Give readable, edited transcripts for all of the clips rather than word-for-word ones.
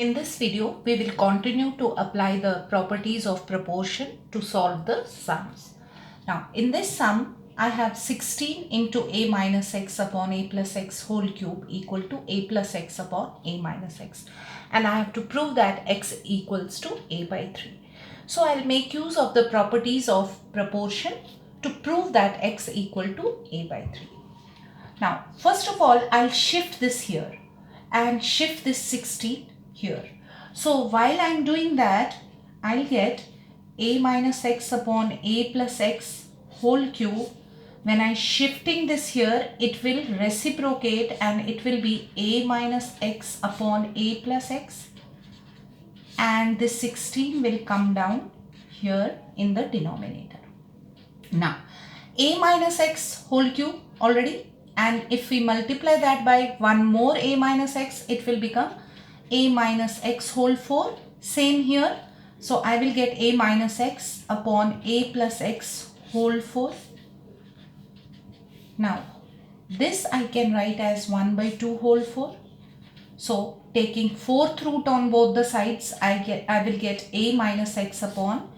In this video, we will continue to apply the properties of proportion to solve the sums. Now, in this sum, I have 16 into a minus x upon a plus x whole cube equal to a plus x upon a minus x. And I have to prove that x equals to a by 3. So, I'll make use of the properties of proportion to prove that x equal to a by 3. Now, first of all, I'll shift this here and shift this 16 here. So while I'm doing that, I'll get a minus x upon a plus x whole cube. When I'm shifting this here, it will reciprocate and it will be a minus x upon a plus x. And this 16 will come down here in the denominator. Now, a minus x whole cube already, and if we multiply that by one more a minus x, it will become a minus x whole 4. Same here. So I will get a minus x upon a plus x whole 4. Now, this I can write as 1 by 2 whole 4. So taking 4th root on both the sides, I will get a minus x upon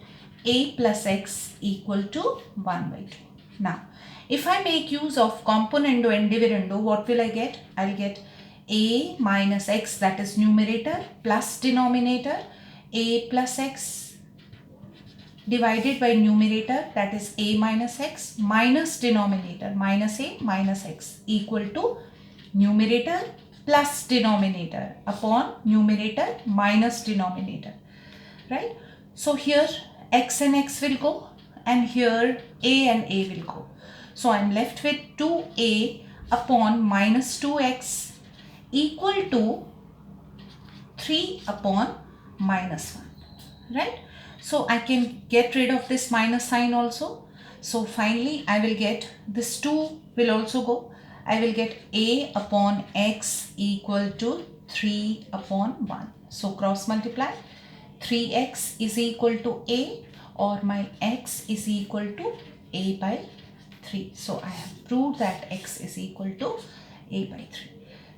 a plus x equal to 1 by 2. Now, if I make use of componendo and dividendo, what will I get? I'll get a minus x, that is numerator, plus denominator a plus x divided by numerator, that is a minus x, minus denominator minus a minus x equal to numerator plus denominator upon numerator minus denominator, right? So here x and x will go and here a and a will go. So I'm left with 2a upon minus 2x equal to 3 upon minus 1, right? So I can get rid of this minus sign also. So finally I will get this 2 will also go. I will get a upon x equal to 3 upon 1. So cross multiply. 3x is equal to a, or my x is equal to a by 3. So I have proved that x is equal to a by 3.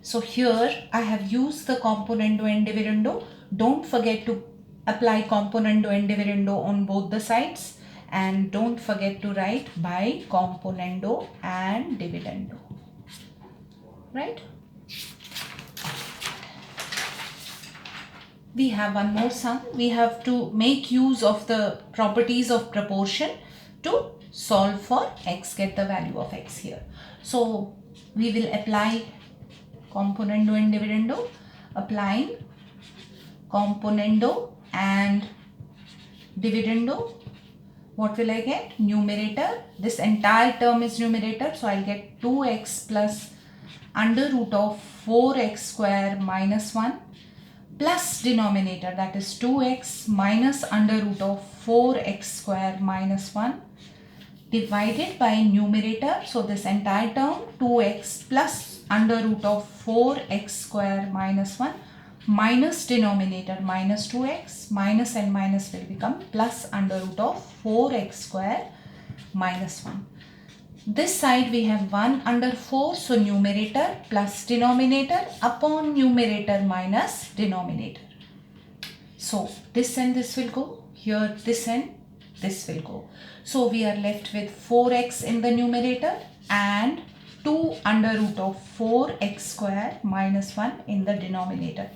So here I have used the componendo and dividendo. Don't forget to apply componendo and dividendo on both the sides, and don't forget to write by componendo and dividendo, right? We have one more sum. We have to make use of the properties of proportion to solve for x, get the value of x here. So we will apply componendo and dividendo. Applying componendo and dividendo, what will I get? Numerator, this entire term is numerator, so I'll get 2x plus under root of 4x square minus 1 plus denominator, that is 2x minus under root of 4x square minus 1 divided by numerator, so this entire term 2x plus under root of 4x square minus 1 minus denominator minus 2x, minus and minus will become plus under root of 4x square minus 1. This side we have 1 under 4, so numerator plus denominator upon numerator minus denominator. So this and this will go, here this and this will go. So we are left with 4x in the numerator and 2 under root of 4x square minus 1 in the denominator.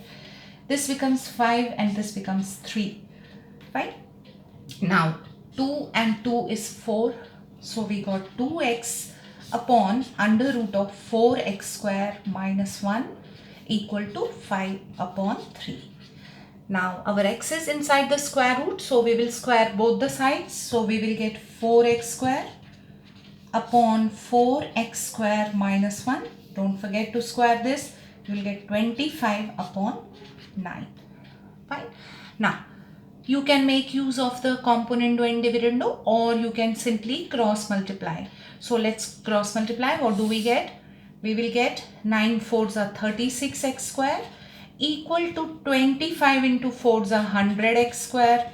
This becomes 5 and this becomes 3, right? Now 2 and 2 is 4. So we got 2x upon under root of 4x square minus 1 equal to 5 upon 3. Now our x is inside the square root, so we will square both the sides. So we will get 4x square upon 4x square minus 1. Don't forget to square this. You will get 25 upon 9. Fine. Now you can make use of the componendo and dividendo, or you can simply cross multiply. So let's cross multiply. What do we get? We will get 9 fours are 36x square equal to 25 into 4s are 100x square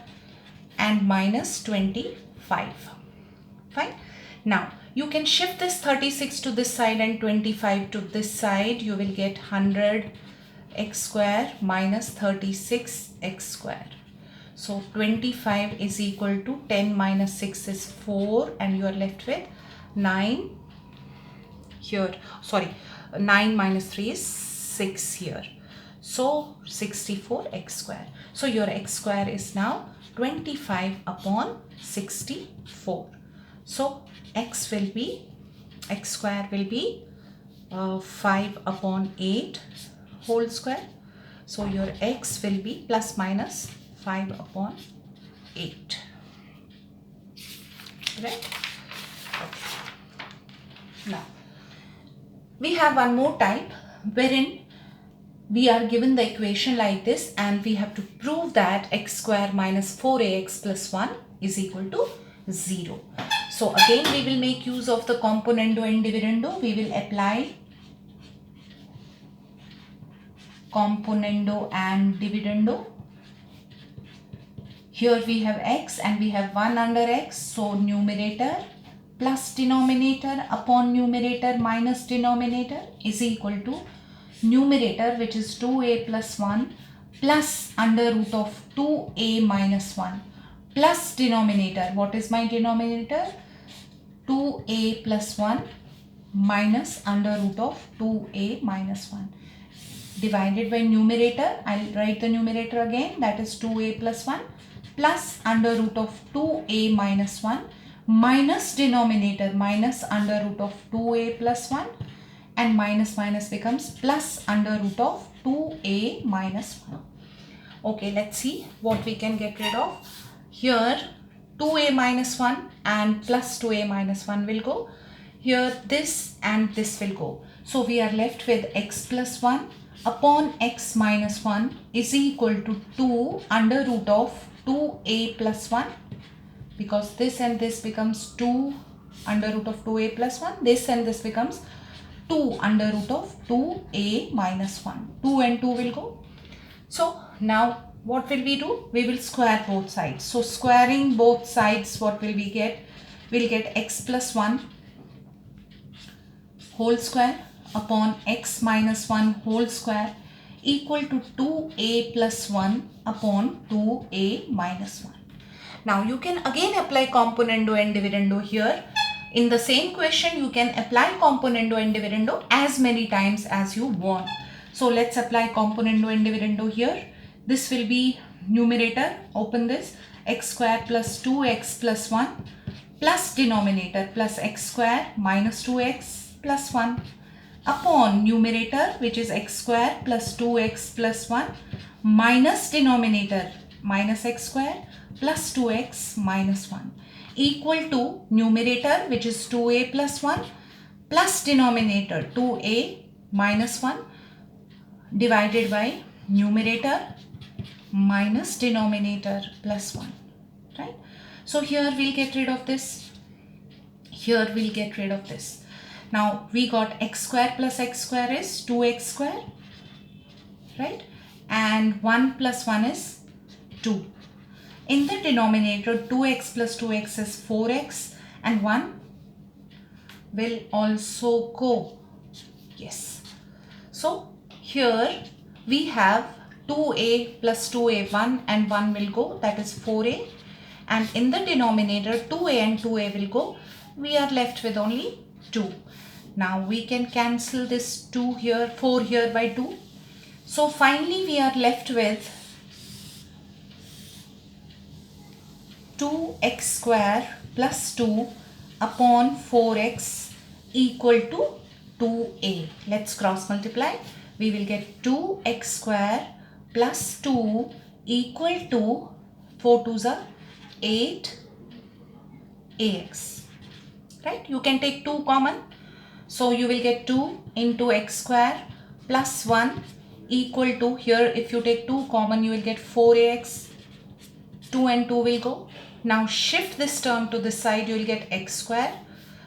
and minus 25. Fine. Now you can shift this 36 to this side and 25 to this side. You will get 100 x square minus 36x square. So 25 is equal to 10 minus 6 is 4, and you are left with 9 here. Sorry, 9 minus 3 is 6 here. So 64x square. So your x square is now 25 upon 64. So x square will be 5 upon 8 whole square. So your x will be plus minus 5 upon 8. Right? Okay. Now, we have one more type wherein we are given the equation like this and we have to prove that x square minus 4ax plus 1 is equal to 0. So again we will make use of the componendo and dividendo. We will apply componendo and dividendo. Here we have x and we have 1 under x. So numerator plus denominator upon numerator minus denominator is equal to numerator, which is 2a plus 1 plus under root of 2a minus 1 plus denominator. What is my denominator? 2a plus 1 minus under root of 2a minus 1 divided by numerator. I'll write the numerator again, that is 2a plus 1 plus under root of 2a minus 1 minus denominator minus under root of 2a plus 1, and minus minus becomes plus under root of 2a minus 1. Okay, let's see what we can get rid of. Here 2a minus 1 and plus 2a minus 1 will go. Here this and this will go. So we are left with x plus 1 upon x minus 1 is equal to 2 under root of 2a plus 1, because this and this becomes 2 under root of 2a plus 1. This and this becomes 2 under root of 2a minus 1. 2 and 2 will go. So now what will we do? We will square both sides. So squaring both sides, what will we get? We'll get x plus 1 whole square upon x minus 1 whole square equal to 2a plus 1 upon 2a minus 1. Now you can again apply componendo and dividendo here. In the same question, you can apply componendo and dividendo as many times as you want. So let's apply componendo and dividendo here. This will be numerator, open this, x square plus 2x plus 1 plus denominator plus x square minus 2x plus 1 upon numerator, which is x square plus 2x plus 1 minus denominator minus x square plus 2x minus 1 equal to numerator, which is 2a plus 1 plus denominator 2a minus 1 divided by numerator minus denominator plus 1, right? So here we'll get rid of this. Here we'll get rid of this. Now we got x square plus x square is 2x square, right? And 1 plus 1 is 2. In the denominator, 2x plus 2x is 4x and 1 will also go. Yes. So here we have 2a plus 2a, 1 and 1 will go, that is 4a. And in the denominator, 2a and 2a will go. We are left with only 2. Now we can cancel this 2 here, 4 here by 2. So finally we are left with 2x square plus 2 upon 4x equal to 2a. Let's cross multiply. We will get 2x square plus 2 equal to 4 2s are 8ax. Right? You can take 2 common. So you will get 2 into x square plus 1 equal to, here if you take 2 common you will get 4ax. 2 and 2 will go. Now shift this term to this side, you will get x square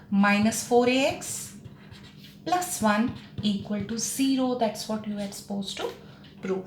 minus 4ax plus 1 equal to 0. That's what you are supposed to prove.